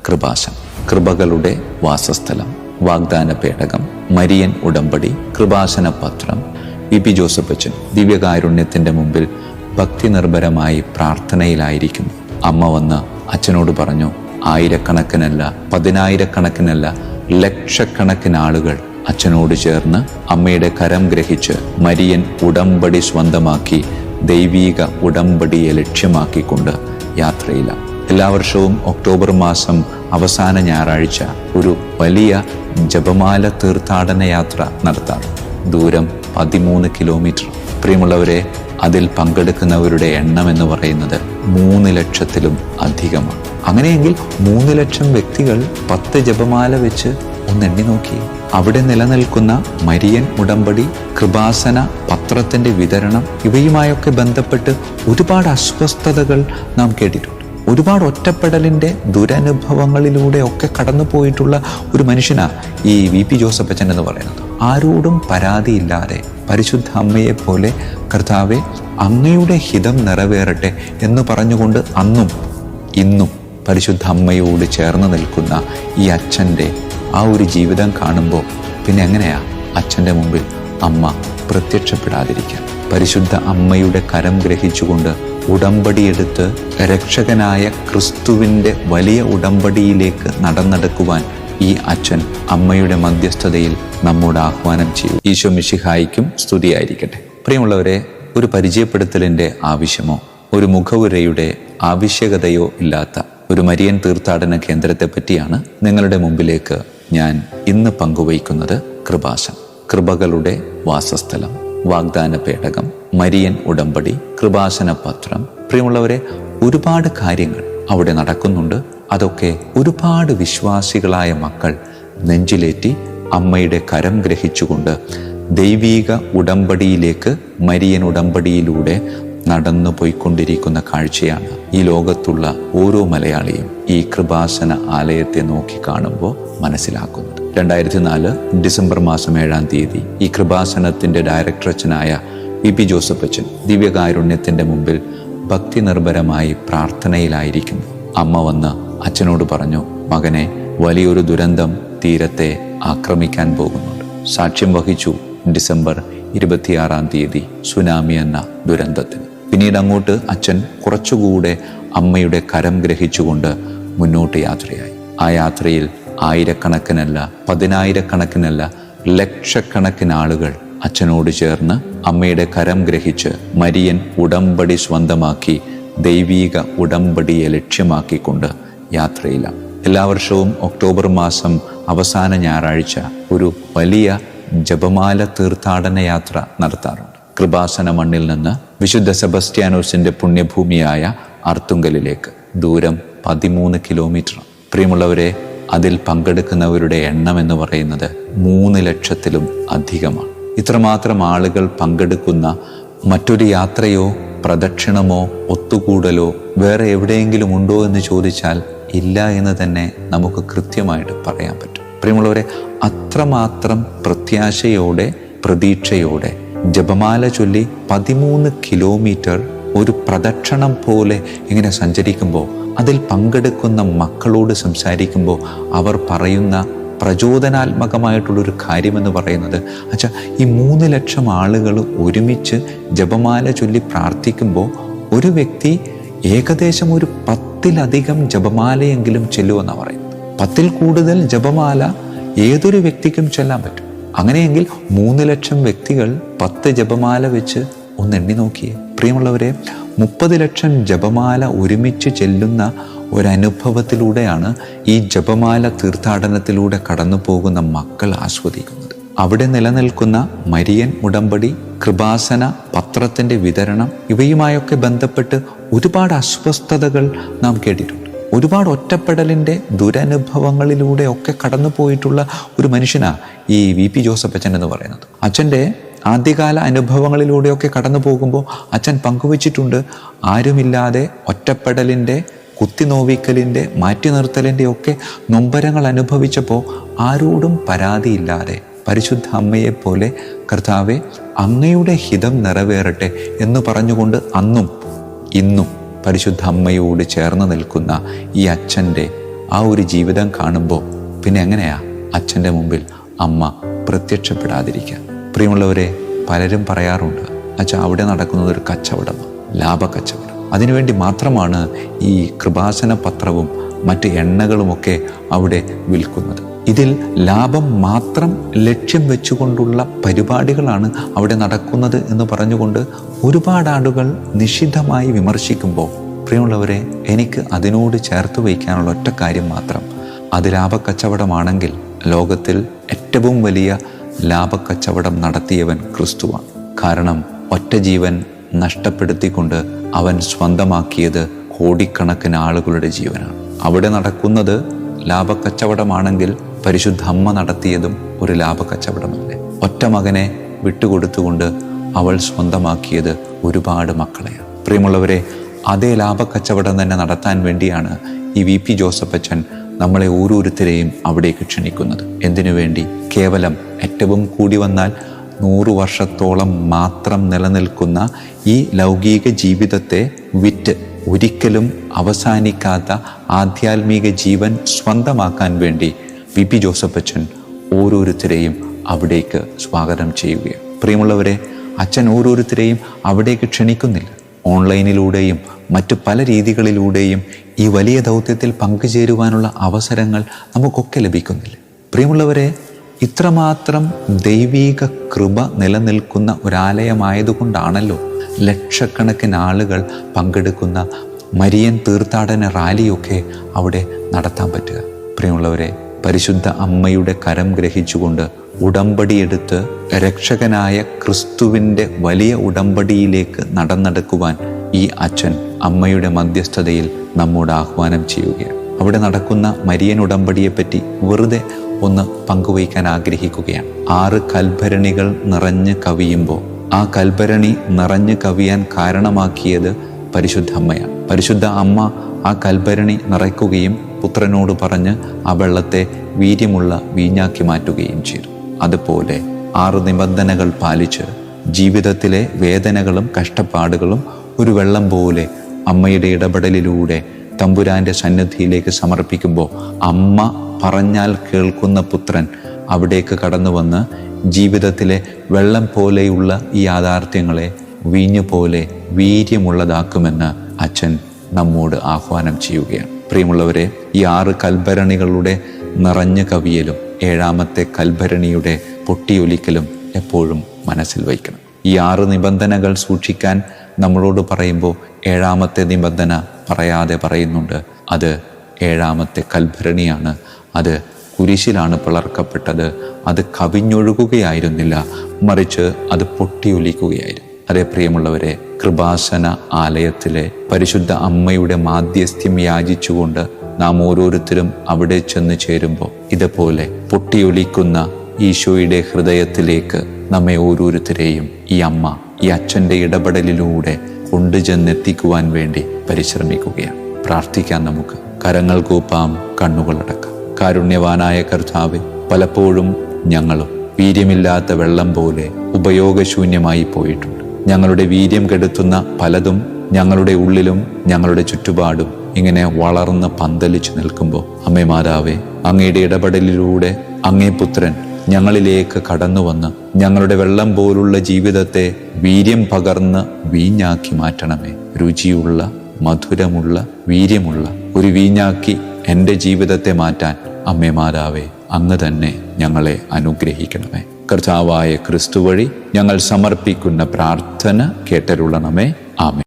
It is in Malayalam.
കൃപാസനം, കൃപകളുടെ വാസസ്ഥലം, വാഗ്ദാന പേടകം, മരിയൻ ഉടമ്പടി, കൃപാസന പത്രം. വി.പി. ജോസഫ് അച്ഛൻ ദിവ്യകാരുണ്യത്തിൻ്റെ മുമ്പിൽ ഭക്തി നിർഭരമായി പ്രാർത്ഥനയിലായിരിക്കുന്നു. അമ്മ വന്ന് അച്ഛനോട് പറഞ്ഞു, ആയിരക്കണക്കിനല്ല, പതിനായിരക്കണക്കിനല്ല, ലക്ഷക്കണക്കിന് ആളുകൾ അച്ഛനോട് ചേർന്ന് അമ്മയുടെ കരം ഗ്രഹിച്ച് മരിയൻ ഉടമ്പടി സ്വന്തമാക്കി ദൈവീക ഉടമ്പടിയെ ലക്ഷ്യമാക്കിക്കൊണ്ട് യാത്രയിലാണ്. എല്ലാ വർഷവും ഒക്ടോബർ മാസം അവസാന ഞായറാഴ്ച ഒരു വലിയ ജപമാല തീർത്ഥാടന യാത്ര നടത്താറ്. ദൂരം 13 കിലോമീറ്റർ. പ്രിയമുള്ളവരെ, അതിൽ പങ്കെടുക്കുന്നവരുടെ എണ്ണം എന്ന് പറയുന്നത് 3 ലക്ഷത്തിലും അധികമാണ്. അങ്ങനെയെങ്കിൽ 3 ലക്ഷം വ്യക്തികൾ 10 ജപമാല വെച്ച് ഒന്നെണ്ണി നോക്കി. അവിടെ നിലനിൽക്കുന്ന മരിയൻ ഉടമ്പടി, കൃപാസന പത്രത്തിന്റെ വിതരണം, ഇവയുമായൊക്കെ ബന്ധപ്പെട്ട് ഒരുപാട് അസ്വസ്ഥതകൾ നാം കേട്ടിട്ടുണ്ട്. ഒരുപാട് ഒറ്റപ്പെടലിന്റെ ദുരനുഭവങ്ങളിലൂടെ ഒക്കെ കടന്നു പോയിട്ടുള്ള ഒരു മനുഷ്യനാ ഈ വി.പി. ജോസഫ് അച്ഛൻ എന്ന് പറയുന്നത്. ആരോടും പരാതിയില്ലാതെ പരിശുദ്ധ അമ്മയെ പോലെ കർത്താവെ അങ്ങയുടെ ഹിതം നിറവേറട്ടെ എന്ന് പറഞ്ഞുകൊണ്ട് അന്നും ഇന്നും പരിശുദ്ധ അമ്മയോട് ചേർന്ന് നിൽക്കുന്ന ഈ അച്ഛൻ്റെ ആ ഒരു ജീവിതം കാണുമ്പോൾ പിന്നെ എങ്ങനെയാ അച്ഛൻ്റെ മുമ്പിൽ അമ്മ പ്രത്യക്ഷപ്പെടാതിരിക്കുക? പരിശുദ്ധ അമ്മയുടെ കരം ഗ്രഹിച്ചുകൊണ്ട് ഉടമ്പടിയെടുത്ത് രക്ഷകനായ ക്രിസ്തുവിൻ്റെ വലിയ ഉടമ്പടിയിലേക്ക് നടന്നെടുക്കുവാൻ ഈ അച്ഛൻ അമ്മയുടെ മധ്യസ്ഥതയിൽ നമ്മോട് ആഹ്വാനം ചെയ്യും. ഈശോ മിശിഹായിക്കും സ്തുതിയായിരിക്കട്ടെ. പ്രിയമുള്ളവരെ, ഒരു പരിചയപ്പെടുത്തലിൻ്റെ ആവശ്യമോ ഒരു മുഖവുരയുടെ ആവശ്യകതയോ ഇല്ലാത്ത ഒരു മരിയൻ തീർത്ഥാടന കേന്ദ്രത്തെ പറ്റിയാണ് നിങ്ങളുടെ മുമ്പിലേക്ക് ഞാൻ ഇന്ന് പങ്കുവയ്ക്കുന്നത്. കൃപാസനം, കൃപകളുടെ വാസസ്ഥലം, വാഗ്ദാന പേടകം, മരിയൻ ഉടമ്പടി, കൃപാസന പത്രം. പ്രിയമുള്ളവരെ, ഒരുപാട് കാര്യങ്ങൾ അവിടെ നടക്കുന്നുണ്ട്. അതൊക്കെ ഒരുപാട് വിശ്വാസികളായ മക്കൾ നെഞ്ചിലേറ്റി അമ്മയുടെ കരം ഗ്രഹിച്ചുകൊണ്ട് ദൈവീക ഉടമ്പടിയിലേക്ക്, മരിയൻ ഉടമ്പടിയിലൂടെ നടന്നു പോയിക്കൊണ്ടിരിക്കുന്ന കാഴ്ചയാണ് ഈ ലോകത്തുള്ള ഓരോ മലയാളിയും ഈ കൃപാസന ആലയത്തെ നോക്കി കാണുമ്പോൾ മനസ്സിലാക്കുന്നത്. 2004 ഡിസംബർ മാസം 7-ാം തീയതി ഈ കൃപാസനത്തിൻ്റെ ഡയറക്ടർ അച്ഛനായ വി.പി. ജോസഫ് അച്ഛൻ ദിവ്യകാരുണ്യത്തിൻ്റെ മുമ്പിൽ ഭക്തി നിർഭരമായി പ്രാർത്ഥനയിലായിരിക്കുന്നു. അമ്മ വന്ന് അച്ഛനോട് പറഞ്ഞു, മകനെ, വലിയൊരു ദുരന്തം തീരത്തെ ആക്രമിക്കാൻ പോകുന്നുണ്ട്. സാക്ഷ്യം വഹിച്ചു ഡിസംബർ 26-ാം തീയതി സുനാമി എന്ന ദുരന്തത്തിന്. പിന്നീട് അങ്ങോട്ട് അച്ഛൻ കുറച്ചുകൂടെ അമ്മയുടെ കരം ഗ്രഹിച്ചുകൊണ്ട് മുന്നോട്ട് യാത്രയായി. ആ യാത്രയിൽ ആയിരക്കണക്കിനല്ല, പതിനായിരക്കണക്കിനല്ല, ലക്ഷക്കണക്കിന് ആളുകൾ അച്ഛനോട് ചേർന്ന് അമ്മയുടെ കരം ഗ്രഹിച്ച് മരിയൻ ഉടമ്പടി സ്വന്തമാക്കി ദൈവീക ഉടമ്പടിയെ ലക്ഷ്യമാക്കിക്കൊണ്ട് യാത്രയിലാണ്. എല്ലാ വർഷവും ഒക്ടോബർ മാസം അവസാന ഞായറാഴ്ച ഒരു വലിയ ജപമാല തീർത്ഥാടന യാത്ര നടത്താറുണ്ട്. കൃപാസന മണ്ണിൽ നിന്ന് വിശുദ്ധ സെബസ്ത്യാനോസിന്റെ പുണ്യഭൂമിയായ അർത്തുങ്കലിലേക്ക്. ദൂരം 13 കിലോമീറ്റർ. പ്രിയമുള്ളവരെ, അതിൽ പങ്കെടുക്കുന്നവരുടെ എണ്ണം എന്ന് പറയുന്നത് 3 ലക്ഷത്തിലും അധികമാണ്. ഇത്രമാത്രം ആളുകൾ പങ്കെടുക്കുന്ന മറ്റൊരു യാത്രയോ പ്രദക്ഷിണമോ ഒത്തുകൂടലോ വേറെ എവിടെയെങ്കിലും ഉണ്ടോ എന്ന് ചോദിച്ചാൽ ഇല്ല എന്ന് തന്നെ നമുക്ക് കൃത്യമായിട്ട് പറയാൻ പറ്റും. പ്രിയമുള്ളവരെ, അത്രമാത്രം പ്രത്യാശയോടെ, പ്രതീക്ഷയോടെ ജപമാല ചൊല്ലി 13 കിലോമീറ്റർ ഒരു പ്രദക്ഷിണം പോലെ ഇങ്ങനെ സഞ്ചരിക്കുമ്പോൾ, അതിൽ പങ്കെടുക്കുന്ന മക്കളോട് സംസാരിക്കുമ്പോൾ അവർ പറയുന്ന പ്രചോദനാത്മകമായിട്ടുള്ളൊരു കാര്യമെന്ന് പറയുന്നത്, അച്ഛാ, ഈ 3 ലക്ഷം ആളുകൾ ഒരുമിച്ച് ജപമാല ചൊല്ലി പ്രാർത്ഥിക്കുമ്പോൾ ഒരു വ്യക്തി ഏകദേശം ഒരു 10-ലധികം ജപമാലയെങ്കിലും ചെല്ലുമെന്നാണ് പറയുന്നത്. 10-ൽ കൂടുതൽ ജപമാല ഏതൊരു വ്യക്തിക്കും ചൊല്ലാൻ പറ്റും. അങ്ങനെയെങ്കിൽ 3 ലക്ഷം വ്യക്തികൾ 10 ജപമാല വെച്ച് ഒന്നെണ്ണി നോക്കിയേ. പ്രിയമുള്ളവരെ, 30 ലക്ഷം ജപമാല ഒരുമിച്ച് ചെല്ലുന്ന ഒരനുഭവത്തിലൂടെയാണ് ഈ ജപമാല തീർത്ഥാടനത്തിലൂടെ കടന്നു പോകുന്ന മക്കൾ ആസ്വദിക്കുന്നത്. അവിടെ നിലനിൽക്കുന്ന മരിയൻ ഉടമ്പടി, കൃപാസന പത്രത്തിന്റെ വിതരണം, ഇവയുമായൊക്കെ ബന്ധപ്പെട്ട് ഒരുപാട് അസ്വസ്ഥതകൾ നാം കേട്ടിട്ടുണ്ട്. ഒരുപാട് ഒറ്റപ്പെടലിന്റെ ദുരനുഭവങ്ങളിലൂടെ ഒക്കെ കടന്നു പോയിട്ടുള്ള ഒരു മനുഷ്യനാ ഈ വി.പി. ജോസഫ് അച്ഛൻ എന്ന് പറയുന്നത്. അച്ഛൻ്റെ ആദ്യകാല അനുഭവങ്ങളിലൂടെയൊക്കെ കടന്നു പോകുമ്പോൾ അച്ഛൻ പങ്കുവച്ചിട്ടുണ്ട്, ആരുമില്ലാതെ ഒറ്റപ്പെടലിൻ്റെ, കുത്തിനോവിക്കലിൻ്റെ, മാറ്റി നിർത്തലിൻ്റെ ഒക്കെ നൊമ്പരങ്ങൾ അനുഭവിച്ചപ്പോൾ ആരോടും പരാതിയില്ലാതെ പരിശുദ്ധ അമ്മയെപ്പോലെ കർത്താവെ അങ്ങയുടെ ഹിതം നിറവേറട്ടെ എന്ന് പറഞ്ഞുകൊണ്ട് അന്നും ഇന്നും പരിശുദ്ധ അമ്മയോട് ചേർന്ന് നിൽക്കുന്ന ഈ അച്ഛൻ്റെ ആ ഒരു ജീവിതം കാണുമ്പോൾ പിന്നെ എങ്ങനെയാ അച്ഛൻ്റെ മുമ്പിൽ അമ്മ പ്രത്യക്ഷപ്പെടാതിരിക്കുക? പ്രിയമുള്ളവരെ, പലരും പറയാറുണ്ട്, അച്ഛാ അവിടെ നടക്കുന്നത് ഒരു കച്ചവടമാണ്, ലാഭക്കച്ചവടം. അതിനുവേണ്ടി മാത്രമാണ് ഈ കൃപാസന പത്രവും മറ്റ് എണ്ണകളുമൊക്കെ അവിടെ വിൽക്കുന്നത്. ഇതിൽ ലാഭം മാത്രം ലക്ഷ്യം വെച്ചുകൊണ്ടുള്ള പരിപാടികളാണ് അവിടെ നടക്കുന്നത് എന്ന് പറഞ്ഞുകൊണ്ട് ഒരുപാട് ആളുകൾ നിശിതമായി വിമർശിക്കുമ്പോൾ, പ്രിയമുള്ളവരെ, എനിക്ക് അതിനോട് ചേർത്ത് വയ്ക്കാനുള്ള ഒറ്റ കാര്യം മാത്രം, അത് ലാഭക്കച്ചവടമാണെങ്കിൽ ലോകത്തിൽ ഏറ്റവും വലിയ ലാഭക്കച്ചവടം നടത്തിയവൻ ക്രിസ്തുവാണ്. കാരണം ഒറ്റ ജീവൻ നഷ്ടപ്പെടുത്തിക്കൊണ്ട് അവൻ സ്വന്തമാക്കിയത് കോടിക്കണക്കിന് ആളുകളുടെ ജീവനാണ്. അവിടെ നടക്കുന്നത് ലാഭക്കച്ചവടമാണെങ്കിൽ പരിശുദ്ധ അമ്മ നടത്തിയതും ഒരു ലാഭക്കച്ചവടമല്ലേ? ഒറ്റ മകനെ വിട്ടുകൊടുത്തുകൊണ്ട് അവൾ സ്വന്തമാക്കിയത് ഒരുപാട് മക്കളെയാണ്. പ്രിയമുള്ളവരെ, അതേ ലാഭക്കച്ചവടം തന്നെ നടത്താൻ വേണ്ടിയാണ് ഈ VP ജോസഫ് അച്ഛൻ നമ്മളെ ഓരോരുത്തരെയും അവിടേക്ക് ക്ഷണിക്കുന്നത്. എന്തിനു വേണ്ടി? കേവലം ഏറ്റവും കൂടി വന്നാൽ 100 വർഷത്തോളം മാത്രം നിലനിൽക്കുന്ന ഈ ലൗകിക ജീവിതത്തെ വിറ്റ് ഒരിക്കലും അവസാനിക്കാത്ത ആധ്യാത്മിക ജീവൻ സ്വന്തമാക്കാൻ വേണ്ടി VP ജോസഫ് അച്ഛൻ ഓരോരുത്തരെയും അവിടേക്ക് സ്വാഗതം ചെയ്യുകയാണ്. പ്രിയമുള്ളവരെ, അച്ഛൻ ഓരോരുത്തരെയും അവിടേക്ക് ക്ഷണിക്കുന്നില്ല. ഓൺലൈനിലൂടെയും മറ്റു പല രീതികളിലൂടെയും ഈ വലിയ ദൗത്യത്തിൽ പങ്കുചേരുവാനുള്ള അവസരങ്ങൾ നമുക്കൊക്കെ ലഭിക്കുന്നില്ല. പ്രിയമുള്ളവരെ, ഇത്രമാത്രം ദൈവീക കൃപ നിലനിൽക്കുന്ന ഒരാലയമായതുകൊണ്ടാണല്ലോ ലക്ഷക്കണക്കിന് ആളുകൾ പങ്കെടുക്കുന്ന മരിയൻ തീർത്ഥാടന റാലിയൊക്കെ അവിടെ നടത്താൻ പറ്റുക. പ്രിയമുള്ളവരെ, പരിശുദ്ധ അമ്മയുടെ കരം ഗ്രഹിച്ചുകൊണ്ട് ഉടമ്പടിയെടുത്ത് രക്ഷകനായ ക്രിസ്തുവിൻ്റെ വലിയ ഉടമ്പടിയിലേക്ക് നടന്നെടുക്കുവാൻ ഈ അച്ഛൻ അമ്മയുടെ മധ്യസ്ഥതയിൽ നമ്മോട് ആഹ്വാനം ചെയ്യുകയാണ്. അവിടെ നടക്കുന്ന മരിയൻ ഉടമ്പടിയെപ്പറ്റി വെറുതെ ഒന്ന് പങ്കുവയ്ക്കാൻ ആഗ്രഹിക്കുകയാണ്. 6 കൽഭരണികൾ നിറഞ്ഞ് കവിയുമ്പോൾ ആ കൽഭരണി നിറഞ്ഞ് കവിയാൻ കാരണമാക്കിയത് പരിശുദ്ധ അമ്മയാണ്. പരിശുദ്ധ അമ്മ ആ കൽഭരണി നിറയ്ക്കുകയും പുത്രനോട് പറഞ്ഞ് ആ വെള്ളത്തെ വീര്യമുള്ള വീഞ്ഞാക്കി മാറ്റുകയും ചെയ്തു. അതുപോലെ 6 നിബന്ധനകൾ പാലിച്ച് ജീവിതത്തിലെ വേദനകളും കഷ്ടപ്പാടുകളും ഒരു വെള്ളം പോലെ അമ്മയുടെ ഇടപെടലിലൂടെ തമ്പുരാൻ്റെ സന്നിധിയിലേക്ക് സമർപ്പിക്കുമ്പോൾ അമ്മ പറഞ്ഞാൽ കേൾക്കുന്ന പുത്രൻ അവിടേക്ക് കടന്നു വന്ന് ജീവിതത്തിലെ വെള്ളം പോലെയുള്ള ഈ യാഥാർത്ഥ്യങ്ങളെ വീഞ്ഞു പോലെ വീര്യമുള്ളതാക്കുമെന്ന് അച്ഛൻ നമ്മോട് ആഹ്വാനം ചെയ്യുകയാണ്. പ്രിയമുള്ളവരെ, ഈ 6 കൽഭരണികളുടെ നിറഞ്ഞു കവിയലും 7ാമത്തെ കൽഭരണിയുടെ പൊട്ടിയൊലിക്കലും എപ്പോഴും മനസ്സിൽ വയ്ക്കണം. ഈ 6 നിബന്ധനകൾ സൂക്ഷിക്കാൻ നമ്മളോട് പറയുമ്പോൾ 7ാമത്തെ നിബന്ധന പറയാതെ പറയുന്നുണ്ട്. അത് 7ാമത്തെ കൽഭരണിയാണ്. അത് കുരിശിലാണ് പിളർക്കപ്പെട്ടത്. അത് കവിഞ്ഞൊഴുകുകയായിരുന്നില്ല, മറിച്ച് അത് പൊട്ടിയൊലിക്കുകയായിരുന്നു. അതേ പ്രിയമുള്ളവരെ, കൃപാസന ആലയത്തിലെ പരിശുദ്ധ അമ്മയുടെ മാധ്യസ്ഥ്യം യാചിച്ചുകൊണ്ട് നാം ഓരോരുത്തരും അവിടെ ചെന്ന് ചേരുമ്പോൾ ഇതുപോലെ പൊട്ടിയൊലിക്കുന്ന ഈശോയുടെ ഹൃദയത്തിലേക്ക് നമ്മെ ഓരോരുത്തരെയും ഈ അമ്മ, ഈ അച്ഛൻ്റെ ഇടപെടലിലൂടെ കൊണ്ടുചെന്നെത്തിക്കുവാൻ വേണ്ടി പരിശ്രമിക്കുകയാണ്. പ്രാർത്ഥിക്കാൻ നമുക്ക്. കരങ്ങൾ കൂപ്പാം, കണ്ണുകളടക്കാം. കാരുണ്യവാനായ കർത്താവേ, പലപ്പോഴും ഞങ്ങളും വീര്യമില്ലാത്ത വെള്ളം പോലെ ഉപയോഗശൂന്യമായി പോയിട്ടുണ്ട്. ഞങ്ങളുടെ വീര്യം കെടുത്തുന്ന പലതും ഞങ്ങളുടെ ഉള്ളിലും ഞങ്ങളുടെ ചുറ്റുപാടും ഇങ്ങനെ വളർന്ന് പന്തലിച്ചു നിൽക്കുമ്പോൾ, അമ്മേ മാതാവേ, അങ്ങയുടെ ഇടപെടലിലൂടെ അങ്ങേ പുത്രൻ ഞങ്ങളിലേക്ക് കടന്നു വന്ന് ഞങ്ങളുടെ വെള്ളം പോലുള്ള ജീവിതത്തെ വീര്യം പകർന്ന് വീഞ്ഞാക്കി മാറ്റണമേ. രുചിയുള്ള, മധുരമുള്ള, വീര്യമുള്ള ഒരു വീഞ്ഞാക്കി എൻ്റെ ജീവിതത്തെ മാറ്റാൻ അമ്മേ മാതാവേ, അങ്ങ് തന്നെ ഞങ്ങളെ അനുഗ്രഹിക്കണമേ. കർത്താവായ ക്രിസ്തു വഴി ഞങ്ങൾ സമർപ്പിക്കുന്ന പ്രാർത്ഥന കേട്ടരുളണമേ. ആമേൻ.